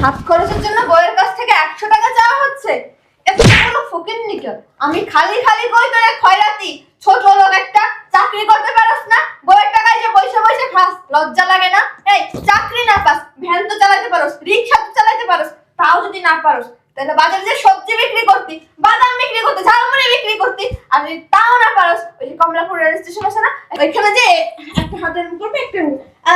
হাত খরচের জন্য বউয়ের কাছ থেকে 100 টাকা চাওয়া হচ্ছে। এত কোনো ফকিন্নি কেউ। আমি খালি খালি কই তোরে খয়রাতি ছোট লোক একটা, চাকরি করতে পারস না, বউয়ের টাকায় যে বসে বসে খাস, লজ্জা লাগে না? এই চাকরি না পাস, ভ্যান তো চালাতে পারস, রিকশা তো চালাতে পারস, তাও যদি না পারস তাহলে বাজারে যে সবজি বিক্রি করতি, বাদাম বিক্রি করতি, ঝালমুড়ি বিক্রি করতি, আর যদি তাও না পারস ওই যে কমলাপুর রেল স্টেশন আছে না, ওইখানে যে একটা হাতের করবে একটা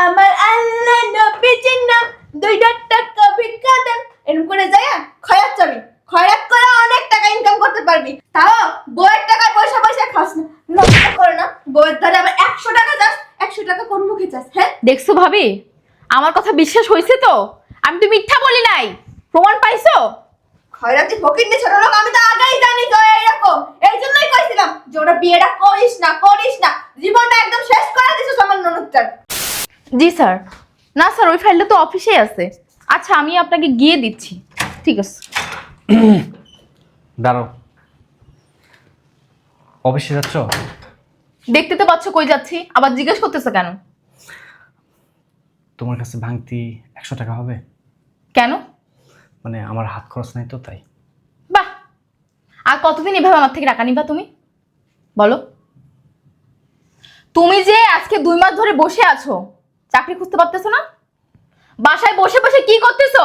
আমার আল্লাহ নবীজির নাম 2 টাকা ভিক্ষা দেন এরকম করে যায় খয়াত চাবি, খয়রাত করে অনেক টাকা ইনকাম করতে পারবি, তাও বউয়ের টাকায় পয়সা পয়সা খাস না, লজ্জা করে না? বউয়ের ধারে আবার 100 টাকা চাস, 100 টাকা কোন মুখে চাস? হ্যাঁ দেখছো ভাবি, আমার কথা বিশ্বাস হয়েছে তো? আমি তো মিথ্যা বলি নাই, প্রমাণ পাইছো? খয়রাতি ফকিন্নি ছোট লোক আমি তো আগেই জানি জয় এরকম, এই জন্যই কইছিলাম যে ওরা বিয়েটা করিস না, করিস না, জীবনটা একদম শেষ করে দিছিস আমার ননদটার। জি স্যার। না স্যার, ওই ফাইলটা তো অফিসে আছে। আচ্ছা, আমি আপনাকে গিয়ে দিচ্ছি। ঠিক আছে। দাঁড়াও, অফিসে যাচ্ছ? দেখতে তো পাচ্ছ কই যাচ্ছি, আবার জিজ্ঞেস করতেছো কেন? তোমার কাছে ভাঙতি 100 টাকা হবে? কেন? মানে আমার হাত খরচ নাই তো, তাই। বাহ, আর কতদিন এভাবে আমার থেকে টাকা নিবা তুমি? বলো। তুমি যে আজকে 2 মাস ধরে বসে আছো, চাকরি খুঁজতে পারতেছো না? বাসায় বসে বসে কি করতেছো?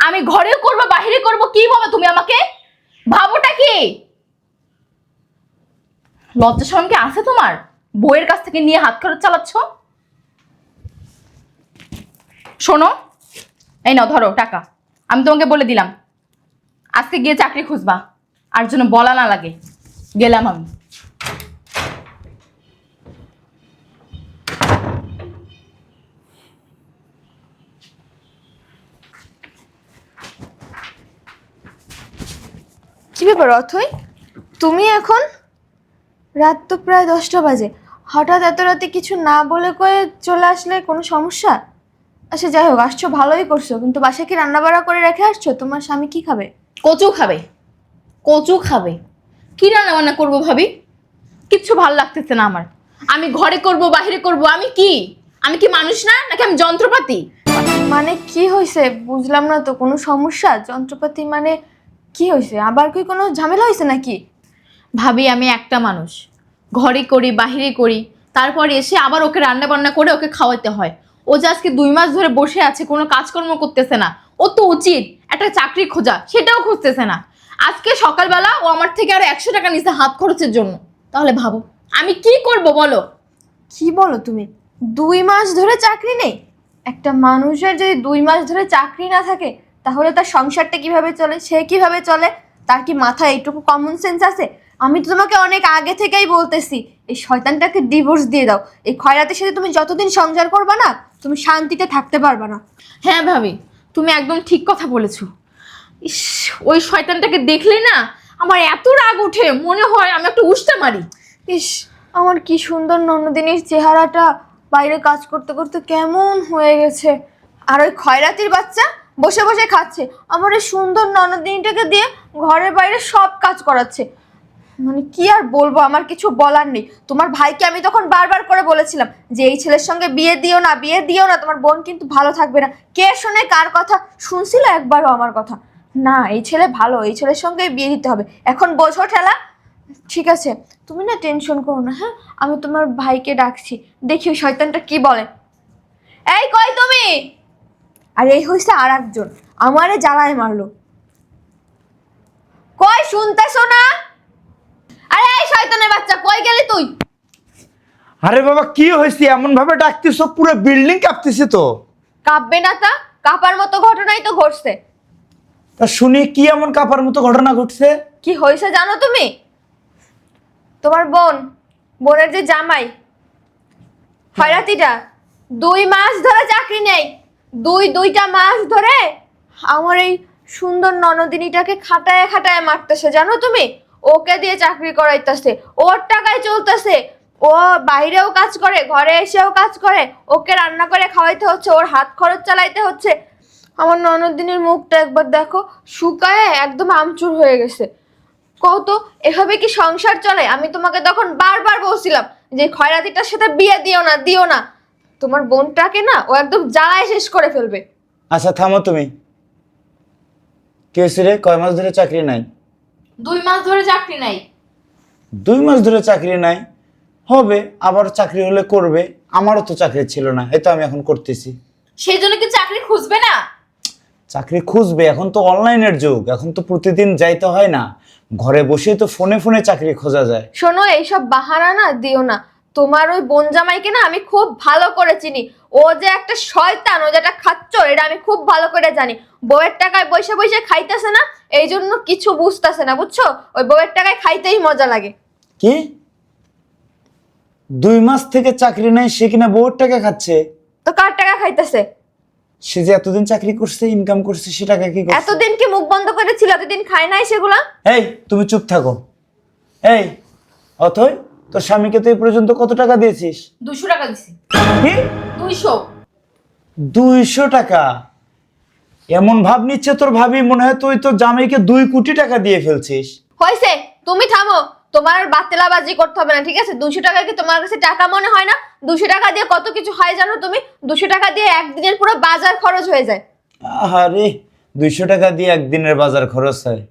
আমি ঘরেও করবো বাহিরে করবো, কি বলো তুমি আমাকে? ভাবোটা কি? লজ্জা শরম কি আছে তোমার? বইয়ের কাছ থেকে নিয়ে হাত খরচ চালাচ্ছ। শোনো, এই নাও ধরো টাকা। আমি তোমাকে বলে দিলাম আজকে গিয়ে চাকরি খুঁজবা, আর জন্য বলা না লাগে। গেলাম আমি। কি ব্যাপার অথই, তুমি এখন? রাত তো প্রায় 10টা বাজে, হঠাৎ এত রাতে কিছু না বলে কয়ে চলে আসলে কোনো সমস্যা? আচ্ছা যাই হোক, আসছো ভালোই করছো, কিন্তু বাসায় কি রান্না বাড়া করে রেখে আসছো? তোমার স্বামী কি খাবে? কচু খাবে। কচু খাবে? কি রান্না বান্না করবো ভাবি? কিচ্ছু ভাল লাগতেছে না আমার। আমি ঘরে করব বাহিরে করব, আমি কি? আমি কি মানুষ না, নাকি আমি যন্ত্রপাতি? মানে কি হয়েছে বুঝলাম না তো, কোনো সমস্যা? যন্ত্রপাতি মানে কি হয়েছে? আবার কি কোনো ঝামেলা হয়েছে নাকি? ভাবি, আমি একটা মানুষ, ঘরে করি বাহিরে করি, তারপর এসে আবার ওকে রান্না বান্না করে ওকে খাওয়াতে হয়। ও যে আজকে 2 মাস ধরে বসে আছে, কোনো কাজকর্ম করতেছে না। ও তো উচিত একটা চাকরি খোঁজা, সেটাও খুঁজতেছে না। আজকে সকালবেলা ও আমার থেকে আরো 100 টাকা নিছে হাত খরচের জন্য। তাহলে ভাবো আমি কি করব বলো? কি বলো তুমি? 2 মাস ধরে চাকরি নেই? একটা মানুষের যদি 2 মাস ধরে চাকরি না থাকে তাহলে তার সংসারটা কিভাবে চলে, সে কিভাবে চলে? তার কি মাথায় এইটুকু কমন সেন্স আছে? আমি তো তোমাকে অনেক আগে থেকেই বলতেছি এই শয়তানটাকে ডিভোর্স দিয়ে দাও। এই খয়রাতের সাথে তুমি যতদিন সংসার করবে না তুমি শান্তিতে থাকতে পারবে না। হ্যাঁ ভাবি, তুমি একদম ঠিক কথা বলেছো। ইস, ওই শয়তানটাকে দেখলে না আমার এত রাগ ওঠে, মনে হয় আমি একটা উষ্টা মারি। ইস, আমার কি সুন্দর ননদিনীর চেহারাটা বাইরে কাজ করতে করতে কেমন হয়ে গেছে। আর ওই খয়রাতির বাচ্চা বসে বসে খাচ্ছে, আমার এই সুন্দর ননদিনীটাকে দিয়ে ঘরের বাইরে সব কাজ করাচ্ছে। মানে কি আর বলবো, আমার কিছু বলার নেই। তোমার ভাইকে আমি তখন বারবার করে বলেছিলাম যে এই ছেলের সঙ্গে বিয়ে দিও না, বিয়ে দিও না, তোমার বোন কিন্তু ভালো থাকবে না। কে শোনে কার কথা? শুনছিল একবারও আমার কথা? না, এই ছেলে ভালো, এই ছেলের সঙ্গে বিয়ে দিতে হবে। এখন বোঝো ঠেলা। ঠিক আছে, তুমি না টেনশন করো না, হ্যাঁ? আমি তোমার ভাইকে ডাকছি, দেখি ওই শয়তানটা কি বলে। এই কই তুমি? আর এই হইছে আর একজন, আমারে জ্বালায় মারলো। কই শুনতেছো না? আরে এই শয়তানের বাচ্চা, কই গেলি তুই? আরে বাবা, কি হয়েছে? এমন ভাবে ডাকতেছ, পুরো বিল্ডিং কাঁপতেছে তো। কাঁপবে না তা? কাঁপার মতো ঘটনাই তো ঘটছে। তা শুনি কি এমন কাঁপার মতো ঘটনা ঘটছে? কি হয়েছে জানো তুমি? তোমার বোনের যে জামাই খয়রাতিটা 2 মাস ধরে চাকরি নেই, দুইটা মাস ধরে আমার এই সুন্দর ননদিনীটাকে খাটায় খাটায় মারতেছে, জানো তুমি? ওকে দিয়ে চাকরি করাইতেছে, ওর টাকায় চলতেছে। ও বাইরেও কাজ করে, ঘরে এসেও কাজ করে, ওকে রান্না করে খাওয়াইতে হচ্ছে, ওর হাত খরচ চালাইতে হচ্ছে। আমার ননদিনীর মুখটা একবার দেখো, শুকায় একদম আমচুর হয়ে গেছে। কত এভাবে কি সংসার চলে? আমি তোমাকে তখন বারবার বলছিলাম যে খয়রাতিটার সাথে বিয়ে দিও না, দিও না। তোমার বোনটাকে না ও একদম জ্বালায় শেষ করে ফেলবে। আচ্ছা থামো তুমি, কি হয়েছে রে? কয় মাস ধরে চাকরি নাই? 2 মাস ধরে চাকরি নাই। 2 মাস ধরে চাকরি নাই? হবে, আবার চাকরি হলে করবে। আমারও তো চাকরি ছিল না, এই তো আমি এখন করতেছি। সেই জন্য কি চাকরি খুঁজবে না? চাকরি খুঁজবে, এখন তো অনলাইনের যুগ, এখন তো প্রতিদিন যাইতে হয় না, ঘরে বসে তো ফোনে ফোনে চাকরি খোঁজা যায়। শোনো, এইসব বাহানা না দিও না। তোমার ওই বোন জামাইকে না আমি খুব ভালো করে চিনি। ও যে একটা শয়তান, ও যে একটা খাচ্চর, এটা আমি খুব ভালো করে জানি। বউয়ের টাকায় বসে বসে খাইতেছে না, এই জন্য কিছু বুঝতেছে না, বুঝছো? ওই বউয়ের টাকায় খাইতেই মজা লাগে। কি 2 মাস থেকে চাকরি নাই, সে কিনা বউর টাকা খাচ্ছে? তো কার টাকা খাইতেছে? সে যে এতদিন চাকরি করছে, ইনকাম করছে, সে টাকা কি করছে? এতদিন কি মুখ বন্ধ করে ছিল? এতদিন খায় নাই সেগুলা? এই তুমি চুপ থাকো। এই অথই, তোর স্বামীকে তুই পর্যন্ত কত টাকা দিয়েছিস? 200 টাকা দিছি। কি 200? 200 টাকা? এমন ভাব নিচ্ছে তোর ভাবি, মনে হয় তুই তোর জামাইকে 2 কোটি টাকা দিয়ে ফেলছিস। হয়েছে, তুমি থামো। তোমার আর বাতেলাবাজি করতে হবে না, ঠিক আছে? 200 টাকা কি তোমার কাছে টাকা মনে হয় না? 200 টাকা দিয়ে কত কিছু হয় জানো তুমি? 200 টাকা দিয়ে একদিনের পুরো বাজার খরচ হয়ে যায়। আরে 200 টাকা দিয়ে একদিনের বাজার খরচ হয়?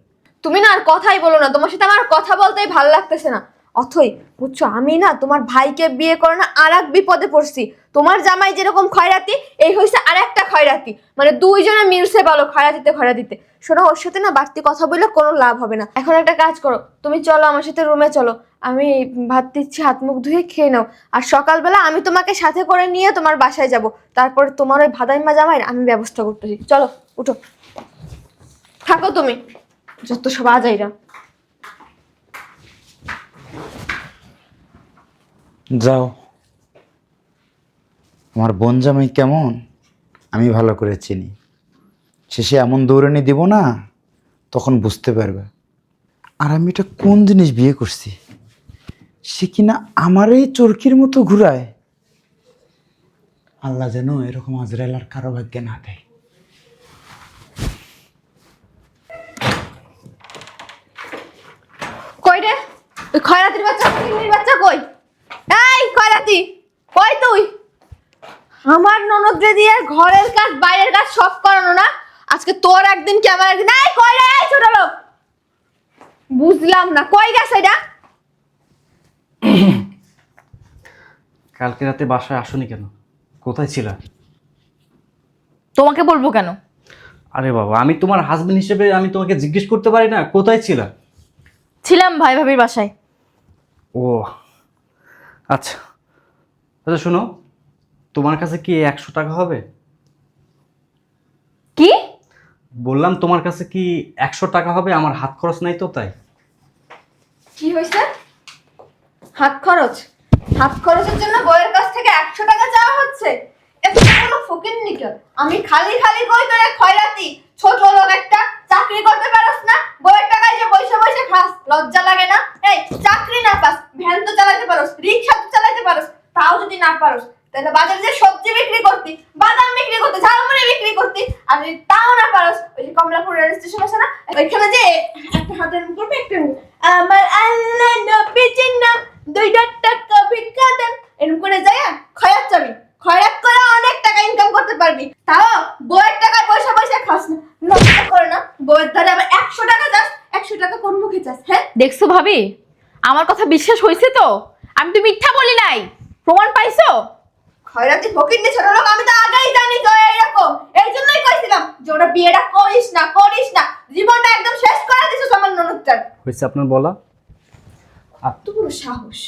তুমি না আর কথাই বলো না, তোমার সাথে আমার কথা বলতেই ভালো লাগতেছে না। অথই, বুঝছো, আমি না তোমার ভাইকে বিয়ে করে না আর এক বিপদে পড়ছি। তোমার জামাই যেরকম খয়রাতি, এই হয়েছে আর একটা খয়রাতি। মানে দুইজনে মিলছে বলো, খয়রাতিতে। শোনো, ওর সাথে না বাড়তি কথা বললে কোনো লাভ হবে না। এখন একটা কাজ করো, তুমি চলো আমার সাথে রুমে চলো, আমি ভাত দিচ্ছি, হাত মুখ ধুয়ে খেয়ে নাও। আর সকালবেলা আমি তোমাকে সাথে করে নিয়ে তোমার বাসায় যাব। তারপরে তোমার ওই ভাদাইমা জামাইয়ের আমি ব্যবস্থা করতেছি। চলো, উঠো, থাকো তুমি, যত সব আজাইরা। যাও, আমার বোন জামাই কেমন আমি ভালো করে চিনি। শেষে এমন দৌড়ানি দিব না, তখন বুঝতে পারবে। আর আমি এটা কোন জিনিস বিয়ে করছি, সে কিনা আমারই চরকির মতো ঘুরায়। আল্লাহ যেন এরকম আজরাইল আর কারো ভাগ্যে না দেয়। কই রে ওই খয়রাতির বাচ্চা? ফকিন্নির বাচ্চা কই? এই খয়রাতি, কই তুই? আমার ননদরে দিয়ে ঘরের কাজ বাইরের কাজ সব করানো না, আজকে তোর একদিন কি আমার একদিন। এই কই রে এই ছোট লোক? বুঝলাম না, কই গেছে এটা? কালকে রাতে বাসায় আসোনি কেন? কোথায় ছিলা? তোমাকে বলবো কেন? আরে বাবা, আমি তোমার হাজবেন্ড হিসেবে আমি তোমাকে জিজ্ঞেস করতে পারি না কোথায় ছিলা? ছিলাম ভাই ভাবির বাসায়। ও আচ্ছা আচ্ছা, শোনো, তোমার কাছে কি 100 টাকা হবে? কি? বললাম তোমার কাছে কি 100 টাকা হবে? আমার হাত খরচ নাই তো, তাই। কি হয়েছে? হাত খরচ? হাত খরচের জন্য বউয়ের কাছ থেকে 100 টাকা চাওয়া হচ্ছে? এত বড় ফকিন্নি কে? আমি খালি খালি কই তোরে খয়রাতি, ছোট লোক একটা, চাকরি করতে পারস না, বউয়ের টাকায় যে বসে বসে খাস, লজ্জা লাগে না? এই চাকরি না পাস, ভ্যান তো চালাতে পারস, রিকশা তো চালাতে পারস, তাও যদি না পারস, তাহলে বাজারে যে সবজি বিক্রি করতি, বাদাম বিক্রি করতি, ঝালমুড়ি বিক্রি করতি, আর যদি তাও না পারস, ওই যে কমলাপুর রেল স্টেশন আছে না, ওইখানে যে একটা হাতের মুখ করবে, একটা মুখ, আমার আল্লাহ নবীজির নাম 2 টাকা ভিক্ষা দেন, এরকম করে যায় খয়রাত চাবি, খয়রাত করে অনেক টাকা ইনকাম করতে পারবি, তাও বউয়ের টাকায় পয়সা পয়সা খাস না, লজ্জা করে না? বউয়ের ধারে আবার 100 টাকা চাস, 100 টাকা কোন মুখে চাস? হ্যাঁ, দেখছো ভাবি, আমার কথা বিশ্বাস হয়েছে তো? আমি তো মিথ্যা বলি নাই, প্রমাণ পাইছো? খয়রাতি ফকিন্নি ছোট লোক, আমি তো আগেই জানি তো এরকম, এই জন্যই কইছিলাম যে ওরা বিয়েটা করিস না, জীবনটা একদম শেষ করে দিছিস আমার ননদটার। হয়েছে আপনার বলা? এত বড় সাহস!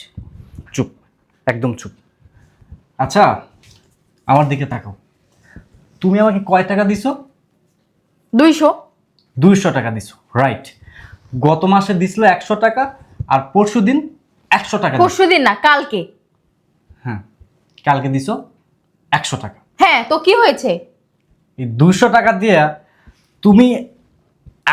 চুপ, একদম চুপ। আচ্ছা, আমার দিকে তাকাও। তুমি আমাকে কয় টাকা দিছো? 200। 200 টাকা দিছো, রাইট। গত মাসে দিছিল 100 টাকা, আর পরশুদিন 100 টাকা দিছো। পরশুদিন না, কালকে। হ্যাঁ, কালকে দিছো 100 টাকা। হ্যাঁ, তো কি হয়েছে? এই 200 টাকা দিয়ে তুমি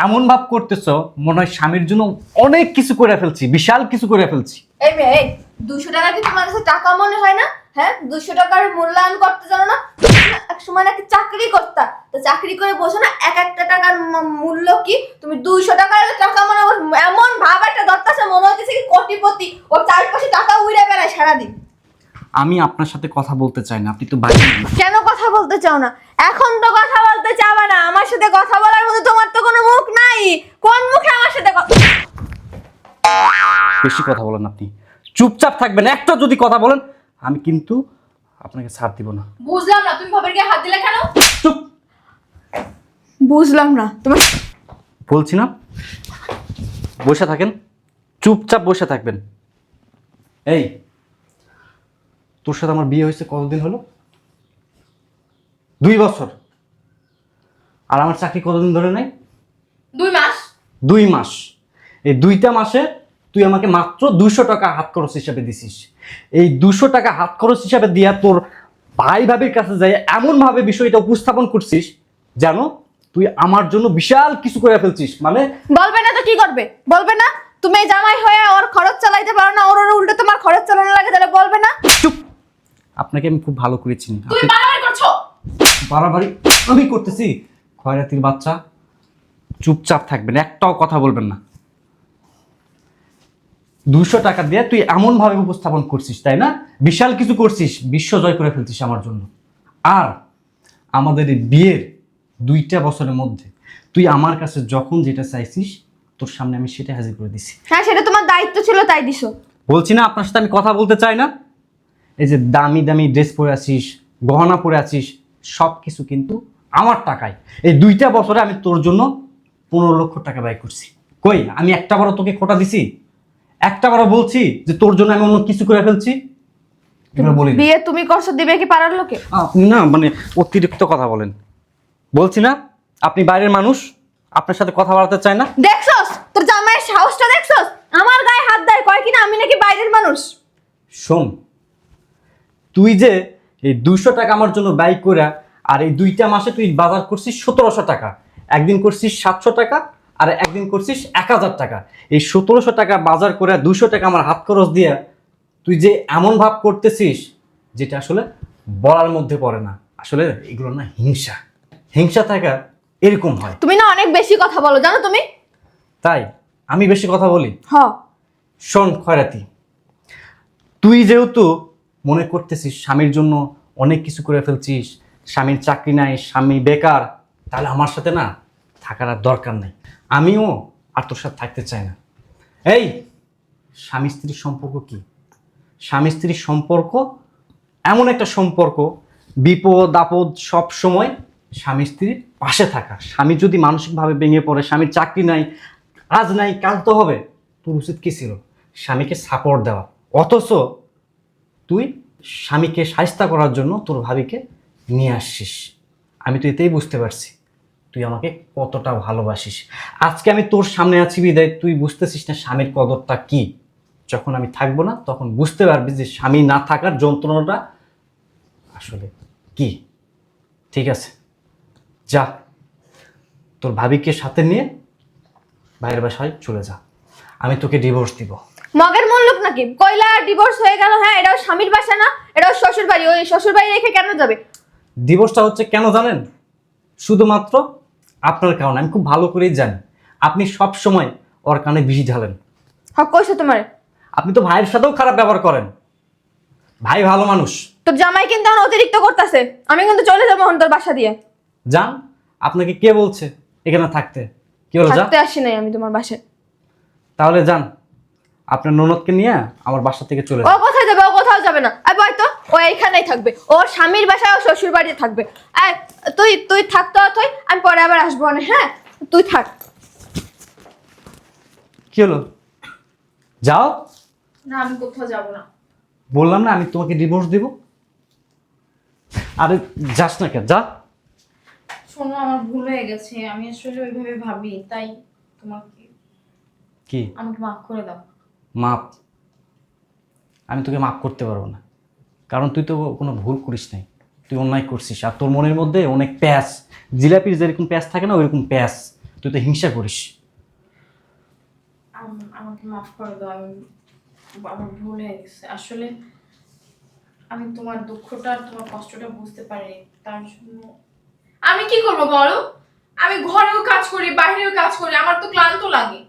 এমন ভাব করতেছো মনে হয় স্বামীর জন্য অনেক কিছু করে ফেলছি, বিশাল কিছু করে ফেলছি। এই মেয়ে, এই 200 টাকা কি তোমার কাছে টাকা মনে হয় না? হ্যাঁ, 200 টাকার মূল্যায়ন করতে জানো না? এক সময় নাকি চাকরি করতা, তো চাকরি করে বসো না, এক একটা টাকার মূল্য কি? তুমি 200 টাকার টাকা মনে এমন ভাব একটা ধরতেছে, মনে হচ্ছে কি কোটিপতি, ওর চারপাশে টাকা উড়ে বেড়ায় সারাদিন। আমি আপনার সাথে কথা বলতে চাই না, আপনি তো বাইরে। কেন কথা বলতে চাও না? এখন তো কথা বলতে চাও না, আমার সাথে কথা বলার মতো তোমার তো কোনো মুখ নাই। কোন মুখে আমার সাথে বেশি কথা বলেন আপনি, চুপচাপ থাকবেন। একটা যদি কথা বলেন আমি কিন্তু আপনাকে ছাড় দিব না। বুঝলাম না তুমি ভাবের গায়ে হাত দিলে কেন? চুপ। বুঝলাম না তোমার। বলছি না বসে থাকেন, চুপচাপ বসে থাকবেন। এই তোর সাথে আমার বিয়ে হয়েছে কতদিন হলো? 2 বছর। আর আমার চাকরি কতদিন ধরে নাই? 2 মাস। 2 মাস। এই 2টা মাসে তুই আমাকে মাত্র 200 টাকা হাত খরচ হিসাবে দিছিস। এই 200 টাকা হাত খরচ হিসাবে দিয়া তোর ভাই ভাবির কাছে যাই এমন ভাবে বিষয়টা উপস্থাপন করছিস জানো তুই আমার জন্য বিশাল কিছু করে ফেলছিস। মানে বলবে না তো কি করবে? বলবে না? তুমি এই জামাই হয়ে ওর খরচ চালাইতে পারো না, ওর উল্টো তোমার খরচ চালানো লাগে, তাহলে বলবে না? চুপ। আপনাকে আমি খুব ভালো করে চিনি। তুমি বাড়াবাড়ি করছো। বাড়াবাড়ি আমি করতেছি? খয়রাতির বাচ্চা, চুপচাপ থাকবেন, একটাও কথা বলবেন না। 200 টাকা দিয়ে তুই এমন ভাবে উপস্থাপন করছিস, তাই না? বিশাল কিছু করছিস, বিশ্ব জয় করে ফেলছিস আমার জন্য। আর আমাদের এই বিয়ের 2টা বছরের মধ্যে তুই আমার কাছে যখন যেটা চাইছিস তোর সামনে আমি সেটা হাজির করে দিছি। হ্যাঁ, সেটা তোমার দায়িত্ব ছিল, তাই দিছো। বলছি না আপনার সাথে আমি কথা বলতে চাই না? এই যে দামি দামি ড্রেস পরে আছিস, গহনা পরে আছিস, সব কিছু কিন্তু আমার টাকায়। এই 2টা বছরে আমি তোর জন্য 15 লক্ষ টাকা ব্যয় করছি। কই আমি একটা বারও তোকে খোটা দিছি? একটা বারও বলছি যে তোর জন্য আমি অন্য কিছু করে ফেলছি? এগুলো বলি না। বিয়ে তুমি করছো, দিবে কি পাড়ার লোকে? আপনি না মানে অতিরিক্ত কথা বলেন। বলছি না আপনি বাইরের মানুষ, আপনার সাথে কথা বলতে চাই না। দেখছস তোর জামাইয়ের সাহসটা? দেখছস আমার গায়ে হাত দেয়, কয় কিনা আমি নাকি বাইরের মানুষ। শোন, তুই যে এই 200 টাকা আমার জন্য ব্যয় কইরা, আর এই 2টা মাসে তুই বাজার করছিস 1700 টাকা, একদিন করছিস 700 টাকা, আর একদিন করছিস 1000 টাকা। এই 1700 টাকা বাজার করে 200 টাকা আমার হাত খরচ দিয়া তুই যে এমন ভাব করতেছিস যেটা আসলে বলার মধ্যে পড়ে না। আসলে এগুলো না হিংসা, হিংসা থাকা এরকম হয়। তুমি না অনেক বেশি কথা বলো, জানো তুমি? তাই আমি বেশি কথা বলি? হ। শোন খয়রাতি, তুই যেহেতু মনে করতেছিস স্বামীর জন্য অনেক কিছু করে ফেলছিস, স্বামীর চাকরি নাই, স্বামী বেকার, তাহলে আমার সাথে না থাকার আর দরকার নেই। আমিও আর তোর সাথে থাকতে চাই না। এই স্বামী স্ত্রীর সম্পর্ক কি? স্বামী স্ত্রীর সম্পর্ক এমন একটা সম্পর্ক, বিপদ আপদ সব সময় স্বামী স্ত্রীর পাশে থাকা। স্বামী যদি মানসিকভাবে ভেঙে পড়ে, স্বামীর চাকরি নাই, আজ নাই কাল তো হবে, তোর উচিত কি ছিল? স্বামীকে সাপোর্ট দেওয়া। অথচ তুই স্বামীকে শায়েস্তা করার জন্য তোর ভাবিকে নিয়ে আসছিস। আমি তো এতেই বুঝতে পারছি তুই আমাকে কতটা ভালোবাসিস। আজকে আমি তোর সামনে আছি বিদায় তুই বুঝতেছিস না স্বামীর কদরটা কি। যখন আমি থাকবো না তখন বুঝতে পারবি যে স্বামী না থাকার যন্ত্রণাটা আসলে কি। ঠিক আছে, যা তোর ভাবিকে সাথে নিয়ে বাইরের বাসায় চলে যা, আমি তোকে ডিভোর্স দিব। মগের মূল্যক নাকি কইলা ডিভোর্স হয়ে গেল? হ্যাঁ, এটাও স্বামীর বাসা না, এটাও শ্বশুর বাড়ি। ওই শ্বশুর বাড়ি রেখে কেন যাবে? ডিভোর্সটা হচ্ছে কেন জানেন? শুধুমাত্র আপনার কারণে। আমি খুব ভালো করেই জানি আপনি সব সময় ওর কানে বিষ ঢালেন। হক কইছো তোমারে? আপনি তো ভাইয়ের সাথেও খারাপ ব্যবহার করেন। ভাই ভালো মানুষ। তোর জামাই কিন্তু এখন অতিরিক্ত করতেছে। আমি কিন্তু চলে যাবো এখন তোর বাসা দিয়ে। যান, আপনাকে কে বলছে এখানে থাকতে? কি হলো, যা। থাকতে আসি নাই আমি তোমার বাসায়। তাহলে যান, আপনার ননদকে নিয়ে আমার বাসা থেকে চলে ও যান। কোথায় যাবে? ও কোথাও যাবে না। আর বয় তো ও এইখানেই থাকবে, ও স্বামীর বাসায় ও শ্বশুর বাড়িতে থাকবে। আর তুই তুই থাকতো তুই, আমি পরে আবার আসবো না। হ্যাঁ, তুই থাক। কি হলো, যাও। না আমি কোথাও যাব না। বললাম না আমি তোমাকে ডিভোর্স দিব। আরে যাস না কেন, যা। শোনো আমার ভুল হয়ে গেছে, আমি আসলে ওইভাবে ভাবি, তাই তোমাকে কি আমাকে মাফ করে দাও। মাপ? আমি তোকে মাপ করতে পারবো না, কারণ তুই তো কোনো ভুল করিস নাই, তুই অন্যায় করছিস। আর তোর মনের মধ্যে অনেক প্যাঁচ, জিলাপির যেরকম প্যাঁচ থাকে না ওইরকম প্যাঁচ, তুই তো হিংসা করিস। আমাকে মাফ করে দাও, আমার ভুল হয়ে গেছে। আসলে আমি তোমার দুঃখটা আর তোমার কষ্টটা বুঝতে পারিনি, তার জন্য আমি কি করব বলো? আমি ঘরেও কাজ করি, বাইরেও কাজ করি, আমার তো ক্লান্ত লাগে।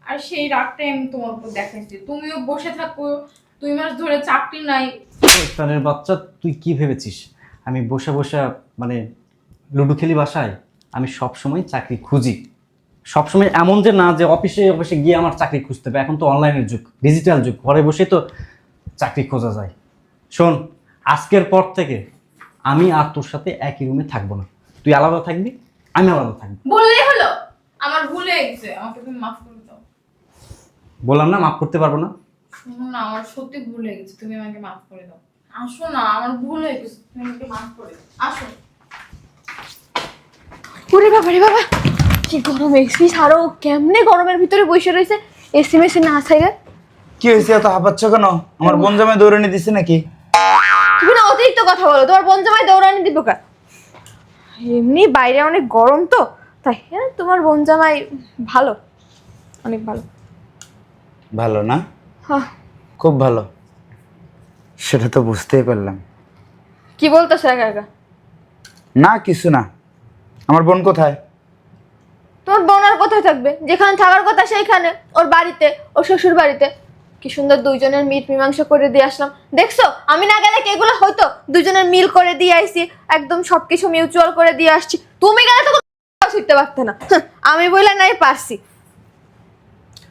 আর সেই রাগটাই আমি তোমার উপর দেখাইছি। তুমিও বসে থাকো, 2 মাস ধরে চাকরি নাই। শয়তানের বাচ্চা, তুই কি ভেবেছিস আমি বসে বসে মানে লুডো খেলি বাসায়? আমি সব সময় চাকরি খুঁজি, সবসময় এমন যে না যে অফিসে অফিসে গিয়ে আমার চাকরি খুঁজতে হবে। এখন তো অনলাইনের যুগ, ডিজিটাল যুগ, ঘরে বসে তো চাকরি খোঁজা যায়। শোন, আজকের পর থেকে আমি আর তোর সাথে একই রুমে থাকবো না। তুই আলাদা থাকবি, আমি আলাদা থাকবো। বললেই হলো, আমার ভুল হয়ে গেছে, আমাকে তুমি মাফ করে দাও। বললাম না মাফ করতে পারবো না। শোনো না, আমার সত্যি ভুল হয়ে গেছে, তুমি আমাকে মাফ করে দাও। আসো না, আমার ভুল হয়ে গেছে, তুমি আমাকে মাফ করে দাও। আসো। ওরে বাবা রে বাবা, কি গরম এসি ছাড়ো, কেমনে গরমের ভিতরে বসে রয়েছে এসি মেসি না ছাইরে। কি হয়েছে, এত হাঁপাচ্ছ কেন? আমার বোন জামাই দৌড়ানি দিছে নাকি? তুমি না অতিরিক্ত কথা বলো, তোমার বোন জামাই দৌড়ানি দিব কা? এমনি বাইরে অনেক গরম তো তাই। হ্যাঁ, তোমার বোন জামাই ভালো, অনেক ভালো। ভালো না? হ্যাঁ। খুব ভালো, সেটা তো বুঝতেই পারলাম। কি বলতেছো একা একা? না কিছু না। আমার বোন কোথায়? তোমার বোন আর কোথায় থাকবে? যেখানে থাকার কথা সেইখানে, ওর বাড়িতে, ওর শ্বশুর বাড়িতে। কি সুন্দর দুইজনের মিট মীমাংসা করে দিয়ে আসলাম। দেখছো আমি না গেলে কি এগুলো হয়তো? দুইজনের মিল করে দিয়ে আইছি, একদম সবকিছু মিউচুয়াল করে দিয়ে আসছি। তুমি গেলে তো শিখতে পারতে না। আমি বললে নাই পারছি।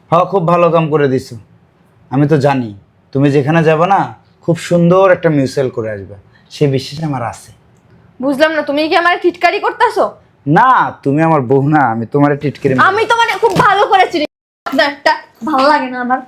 হ্যাঁ, খুব ভালো কাম করে দিছো। আমি তো জানি তুমি যেখানে যাবে না খুব সুন্দর একটা মিউচুয়াল করে আসবে, সেই বিশ্বাস আমার আছে। বুঝলাম না, তুমি কি আমার টিটকারি করতেছো? না, তুমি আমার বউ না, আমি তোমার টিটকিরি। আমি তো মানে খুব ভালো করে চিনি। একটা ভালো লাগে না আমার।